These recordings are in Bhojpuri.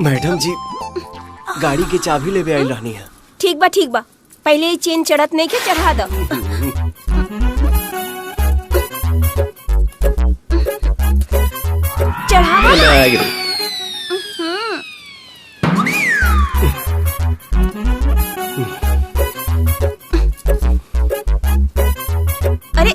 मैडम जी गाड़ी के चाबी लेवे आई रहनी है। ठीक बा पहले ही चेन चढ़त नहीं के चढ़ा दो। चढ़ा अरे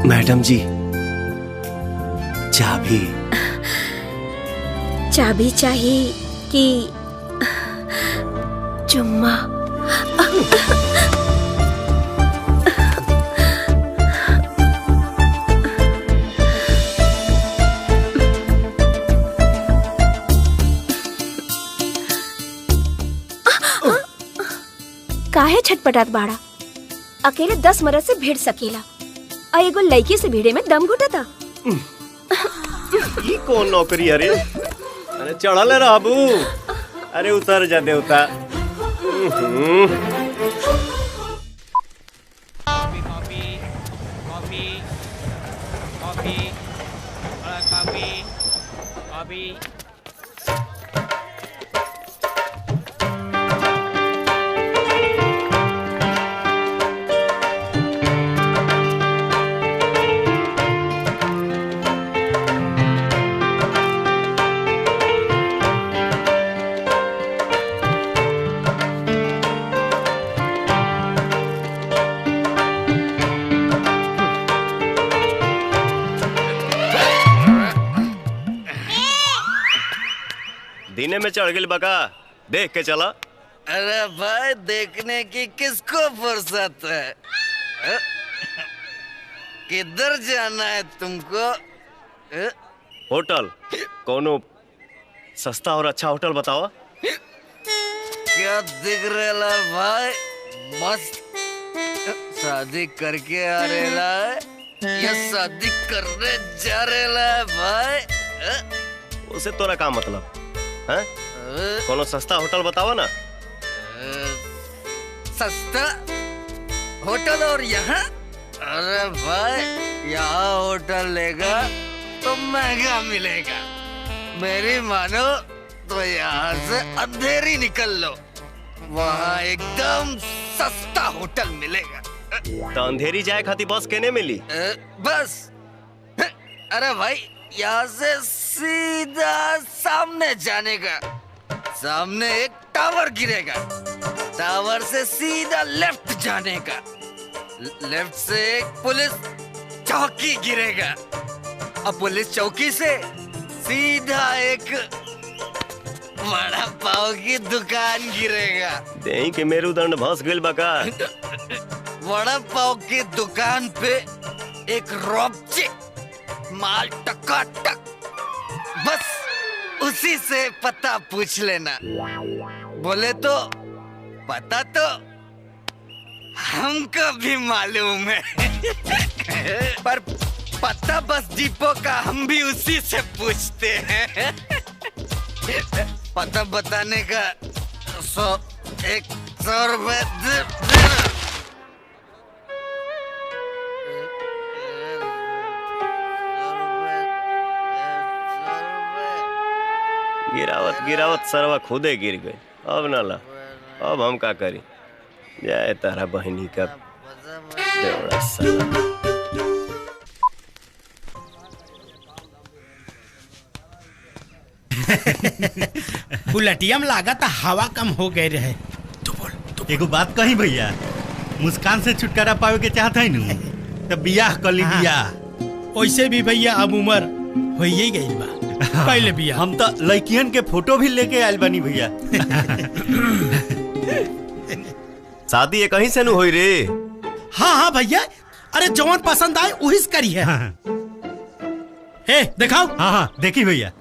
मैडम जी चाबी चाबी चाहिए कि चुम्मा? काहे छटपटात बाड़ा? अकेले 10 मर्द से भिड़ सकेला और एगो लड़की से भिड़े में दम घुटता। ये कौन नौकरी? अरे चढ़ल रहबू। अरे उतर जा देवता। दिने में चढ़ गई बका, देख के चला। अरे भाई देखने की किसको फुर्सत है? किधर जाना है तुमको? होटल कोनो सस्ता और अच्छा होटल बताओ। क्या दिख रहा भाई? मस्त शादी करके आ रहा है या शादी करने जा रहा है भाई? उसे तोरा का मतलब है? कोनो सस्ता होटल बताओ ना। सस्ता होटल और यहाँ? अरे भाई यहाँ होटल लेगा तो महंगा मिलेगा। मेरी मानो तो यहाँ से अंधेरी निकल लो, वहाँ एकदम सस्ता होटल मिलेगा। तो अंधेरी जाए खाती बस केने मिली? बस अरे भाई यहाँ से सीधा सामने जाने का, सामने एक टावर गिरेगा, टावर से सीधा लेफ्ट जाने का, लेफ्ट से एक पुलिस चौकी गिरेगा, और पुलिस चौकी से सीधा एक वड़ा पाव की दुकान गिरेगा। देही के मेरुदंड भस गइल बका। वड़ा पाव की दुकान पे एक रॉबची माल टकाटक, बस उसी से पता पूछ लेना। बोले तो पता तो हमको भी मालूम है पर पता बस डिपो का हम भी उसी से पूछते हैं। पता बताने का 100 रुपए देना। गिरावत सरवा खुदे गिर गई। अब ना ला, अब हम का करी? जाए तारा बहनी का देवड़ा साला। बुलेटिया में लागा था हवा कम हो गए रहे। तू बोल। एगो बात कही भैया, मुस्कान से छुटकारा पावे के चाहत है नु तो बियाह कर ली। बियाह वैसे भी भैया अब उम्र हो ही गई बा, पहले बियाह। हम तो लड़कियन के फोटो भी लेके आयल बनी भैया। शादी कहीं से नु होई रे? हाँ हाँ भैया, अरे जवान पसंद आए वही करी है। हाँ हे दिखाओ। हाँ हाँ देखी भैया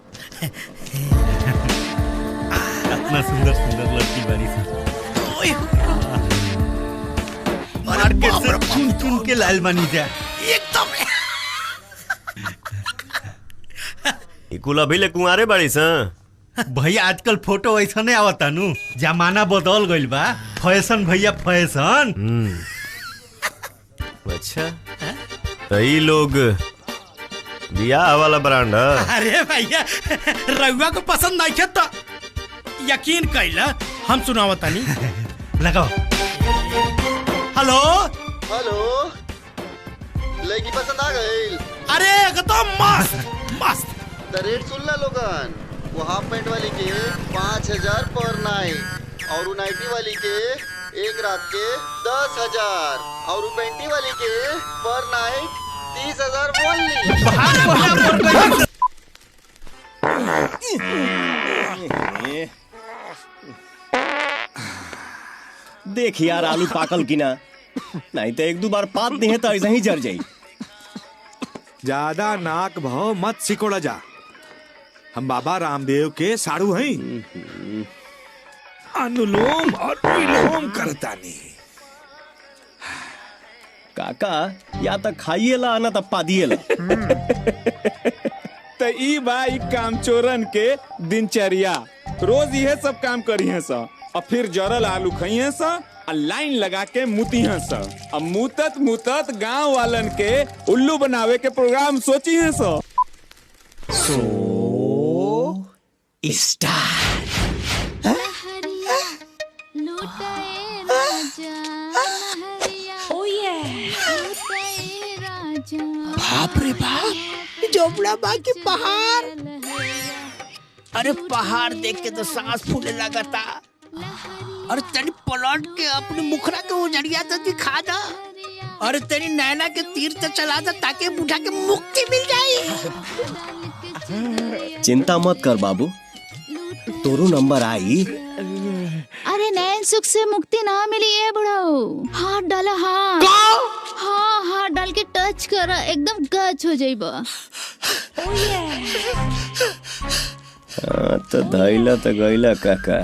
इतना सुंदर सुंदर लड़की बनी सी मार्केट से चुन चुन के लाल बनी जाए एकदम। कुल अभी ले कुंवारे बाड़ी सा। भैया आजकल फोटो ऐसा नहीं आवता नु, जमाना बदल गइल बा। फैशन भैया फैशन। अच्छा तो ये लोग बियाह वाला ब्रांड है। अरे भैया रउआ को पसंद नहीं है तो यकीन कैला हम सुनावतानी। लगाओ। हेलो हेलो, लड़की पसंद आ गई? अरे एकदम मस्त मस्त। द रेट सुन ला लोगन, वो हाफ पैंट वाली के 5000 पर नाइट और वो नाइटी वाली के एक रात के 10,000 और वो पैंटी वाली के पर नाइट 30,000 ओनली। देख यार आलू पाकल की ना, नहीं तो एक दो बार पात नहीं है तो ऐसा ही जर जाई। ज्यादा नाक भाव मत सिकोड़ा जा, हम बाबा रामदेव के साड़ू हैं। अनुलोम और विलोम करता नहीं। काका या तो खाइए ला ना तो पादिए ला। तो ई भाई काम चोरन के दिनचर्या रोज यह सब काम करी है सा, और फिर जरल आलू खाई है सा और लाइन लगा के मुती है सा, अब मुतत मुतत गांव वालन के उल्लू बनावे के प्रोग्राम सोची है सा। बाप रे बाप, जोबड़ा बाकी पहाड़। अरे पहाड़ देख के तो सांस फूले लगता। और तेरी पलट के अपने मुखरा के उजड़िया तो दिखा दा। और तेरी नैना के तीर तो चला दा ताकि बूढ़ा के मुक्ति मिल जाए। चिंता मत कर बाबू, तोरू नंबर आई। अरे नैन सुख से मुक्ति ना मिली है बुढ़ाओ। हाथ डाला, हाथ हाँ हाथ डाल के टच कर, एकदम गच हो जाइबा। तो धैला तो गैला काका।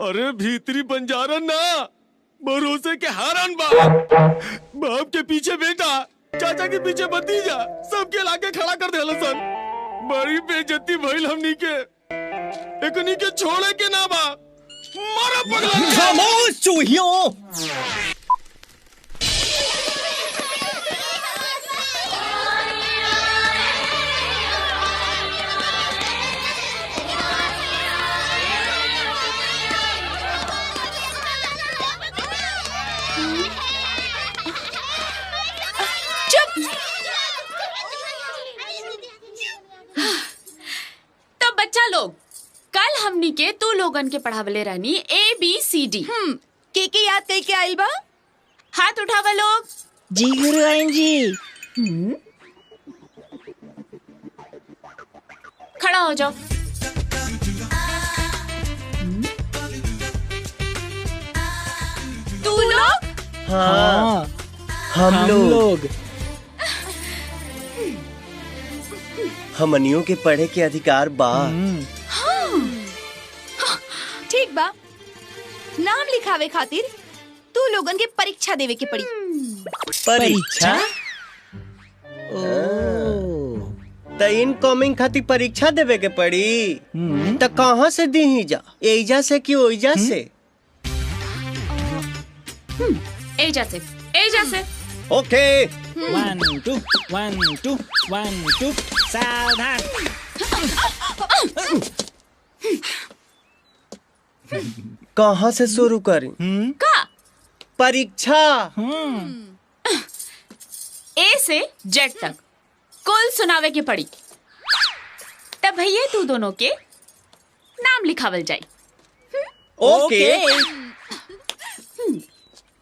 अरे भीतरी बंजारा ना, भरोसे के हारन बा। बाप के पीछे बेटा, चाचा के पीछे भतीजा, सबके लाके खड़ा कर देला सन। बड़ी बेइज्जती भइल हमनी के, एकनी के छोड़े के ना बा। मारा पगला। खामोश चूहियों। तो बच्चा लोग, कल हमनी के तू लोगन के पढ़ावले रहनी ABCD। के याद कई के आइल बा? हाथ उठावा लोग। जी गुरुआइन जी। खड़ा हो जाओ। तू लोग? हाँ हम लोग। हमनियों के पढ़े के अधिकार बा। ठीक बा, नाम लिखावे खातिर तू लोगन के परीक्षा देवे के पड़ी। परीक्षा? तो इनकमिंग खातिर परीक्षा देवे के पड़ी। तो कहाँ से दी जा, एजा से कि ओइजा से? एजा से, एजा से। ओके। 1 2 1 2 1 2 सावधान। कहाँ से शुरू करें? का? परीक्षा। A से Z तक कुल सुनावे के पड़ी। तब भैया तू दोनों के नाम लिखावल जाए। ओके।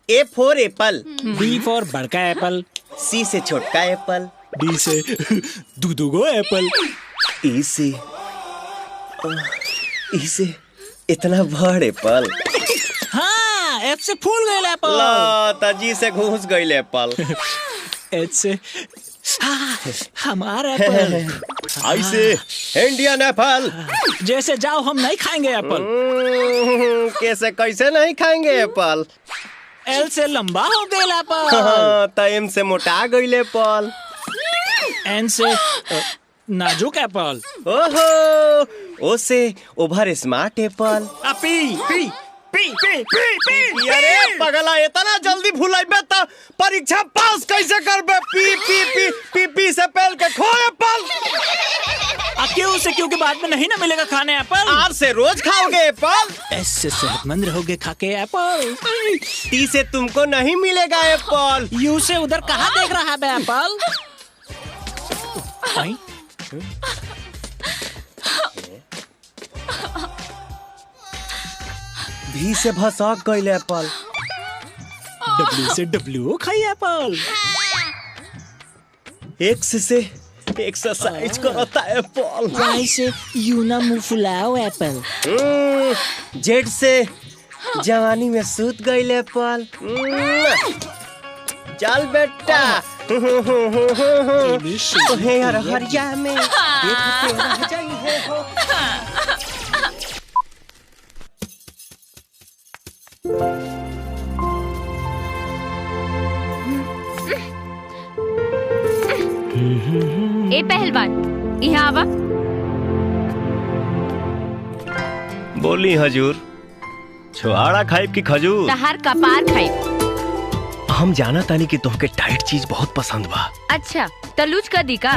A for Apple, B for बड़का एप्पल, C से छोटका एप्पल, D से दूगो एप्पल, E से इतना बड़ एप्पल, एच से फूल गए एप्पल। ला ताजी से घुस गई एप्पल। एच से हमारा एप्पल। आई से इंडियन एप्पल। जैसे जाओ हम नहीं खाएंगे एप्पल। कैसे कैसे नहीं खाएंगे एप्पल? एल से लंबा हो गया एप्पल। तो एम से मोटा गई एप्पल। एन से नाजुक एप्पल। ओहो ओ से ओवर स्मार्ट एप्पल। पी पी पी पी पी पी। अरे पगला इतना जल्दी भुलाइबे तो परीक्षा पास कैसे करबे? पी पी पी पी पी से पहल के खो एप्पल। क्यों से क्यों के बाद में नहीं ना मिलेगा खाने एप्पल। आर से रोज खाओगे एप्पल। एस से सेहतमंद रहोगे खा के एप्पल। टी से तुमको नहीं मिलेगा एप्पल। यू से उधर कहाँ देख रहा है एप्पल? भी से भसक गई एप्पल। डब्ल्यू से डब्ल्यू खाई एप्पल। एक्स से एक्सरसाइज करता एप्पल। वाई से यूना मुंह फुलाओ एप्पल। जेड से जवानी में सूत गई एप्पल। चल बेटा हे यार हरिया में रह जाइए हो। ए पहलवान यहाँ आवा। बोली हजूर, छुआड़ा खाइब की खजूर? तहार कपार खाइब। हम जाना तानी कि तुमके टाइट चीज बहुत पसंद बा। अच्छा तलूज कर दी का?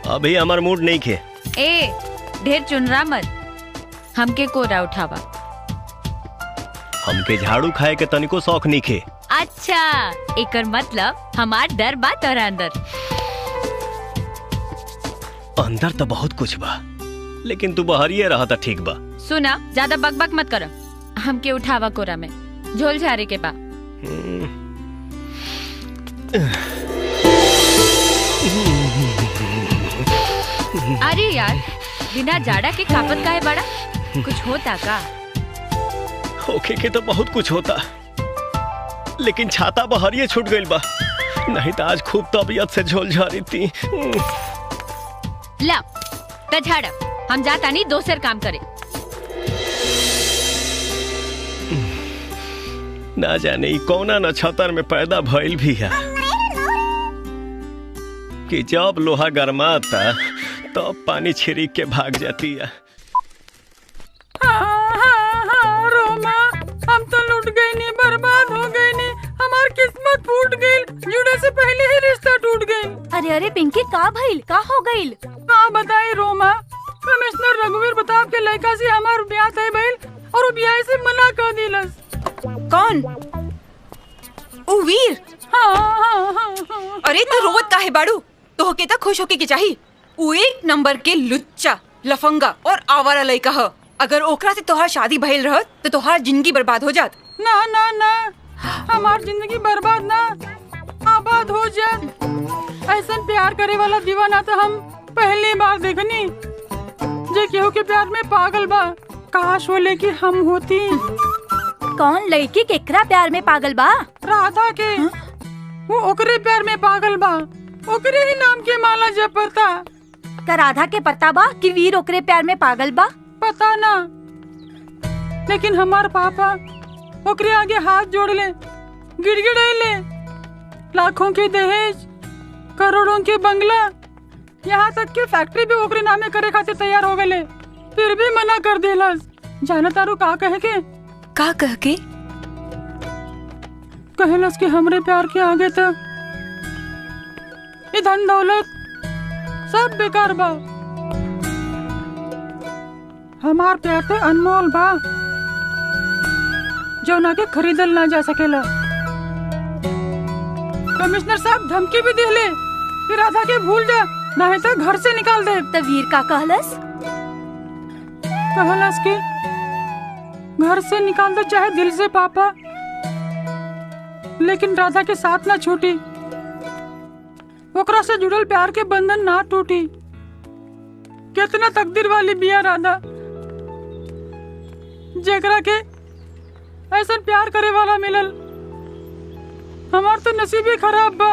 अभी हमार मूड नहीं खे। ए ढेर चुनरा मत, हमके कोरा उठावा। हमके झाड़ू खाए के तनिको शौक नहीं खे। अच्छा एकर मतलब हमार डर बा तोरा अंदर। अंदर तो बहुत कुछ बा, लेकिन तू बहरिए रहा था ठीक बा। सुना ज्यादा बकबक मत करो, हमके उठावा कोरा में, झोल झारे के बा। अरे यार बिना जाड़ा के कापत काहे बड़ा? कुछ होता का? होके के तो बहुत कुछ होता, लेकिन छाता बहरिए छूट गइल बा, नहीं तो आज खूब तबीयत से झोल झारी थी। ला त झाड़, हम जाता नहीं दोसर काम करे। ना जाने ई कौना नक्षत्र में पैदा भइल भी है कि जब लोहा गरमाता तब पानी छिड़क के भाग जाती है। रोमा हम तो लूट गई नी, बर्बाद हो गई नी, हमार किस्मत फूट गई, जुड़े से पहले ही रिश्ता टूट गई। अरे अरे पिंकी का भइल, का हो गइल? का बताई रोमा, कमिश्नर रघुवीर प्रताप के लड़का से हमार ब्याह तय भइल और वो ब्याह से मना कर दिलस। कौन? ओ वीर। हाँ। अरे तो रोवत काहे बाड़ू? तो होके ता खुश होके की चाही। वो एक नंबर के लुच्चा, लफंगा और आवारा लड़का ह। अगर ओकरा से तोहार शादी भइल रहत तो तोहार जिंदगी बर्बाद हो जात। ना ना ना, हमार जिंदगी बर्बाद ना आबाद हो जात। ऐसा प्यार करे वाला दीवाना तो हम पहली बार देखनी। जे केहू के प्यार में पागल बा, काश वो लेके हम होती। कौन लड़की केकरा प्यार में पागल बा? राधा के। वो ओकरे प्यार में पागल बा, ओकरे ही नाम के माला जपता। का राधा के पता बा कि वीर ओकरे प्यार में पागल बा? पता ना, लेकिन हमार पापा ओकरे आगे हाथ जोड़ ले, गिड़गिड़ाइले। लाखों के दहेज, करोड़ों के बंगला, यहाँ तक के फैक्ट्री भी ओकरे नामे करे खातिर तैयार हो गए, फिर भी मना कर देलस। जाना तारू का कह के? का कह के? कहलस कि हमरे प्यार के आगे तो ये धन दौलत सब बेकार बा, हमार प्यार तो अनमोल बा जो ना के खरीदल ना जा सकेला। कमिश्नर साहब धमकी भी दिले कि राधा के भूल जा, नहीं तो घर से निकाल दे। तो वीर का कहलस? कहलस कि घर से निकाल दो चाहे दिल से पापा, लेकिन राधा के साथ ना छूटी, ओकरा से जुड़ल प्यार के बंधन ना टूटी। कितना तकदीर वाली बिया राधा, जेकरा के ऐसा प्यार करे वाला मिलल। हमार तो नसीब ही खराब बा।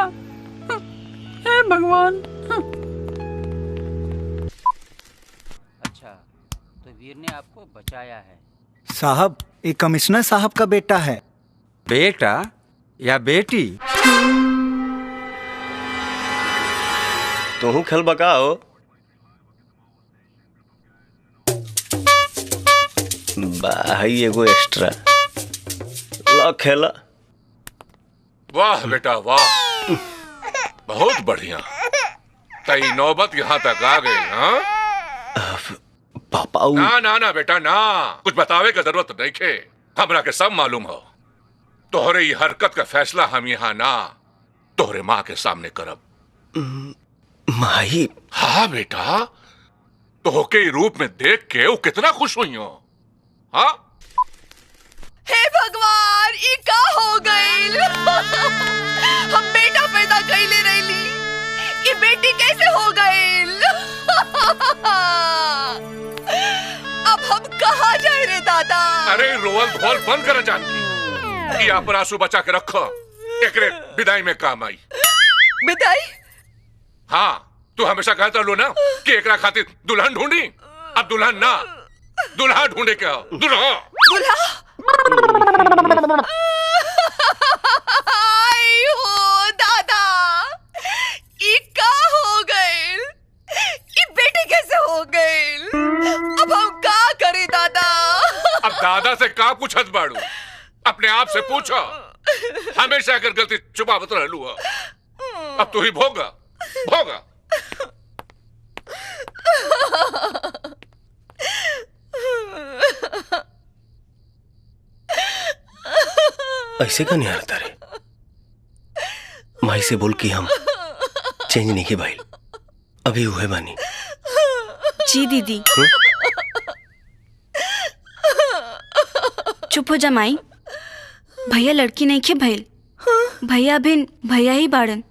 हे भगवान। अच्छा, तो वीर ने आपको बचाया है। साहब, ये कमिश्नर साहब का बेटा है। बेटा या बेटी? तू खेल बकाओ। भाई एगो एक्स्ट्रा ला खेला। वाह बेटा वाह, बहुत बढ़िया। तई नौबत यहाँ तक आ गई। हाँ पापा ना ना ना बेटा ना, कुछ बतावे का जरूरत नहीं खे। हमरा के सब मालूम हो। तोहरे ये हरकत का फैसला हम यहाँ ना तोहरे माँ के सामने करब। माही? हाँ बेटा, तोहके रूप में देख के वो कितना खुश हुई हो। हाँ? हे भगवान, ये का हो गइल? हम बेटा पैदा कइले रहली, ये बेटी कैसे हो गइल? अब हम कहाँ जाए रे दादा? अरे रोवल धोल बंद कर जानकी। ये आप आंसू बचा के रखो, एकरे विदाई में काम आई। विदाई? हाँ, तू हमेशा कहता लो ना कि एकरा खातिर दुल्हन ढूंढी। अब दुल्हन ना, दुल्हा ढूंढे क्या? दुल्हा आई हो दादा, ये का हो गइल? ये बेटी कैसे हो गइल? अब हम का करें दादा? अब दादा से का पूछत बाड़ू? अपने आप से पूछो। हमेशा अगर गलती छुपावत रहलू हो। अब तू ही भोगा भोगा। ऐसे का नहीं हालता रे? माई से बोल कि हम चेंज नहीं के भाई, अभी हुए बानी। जी दीदी। चुप हो जा माई। भैया लड़की नहीं खे भइल, भैया बिन भैया ही बाड़न।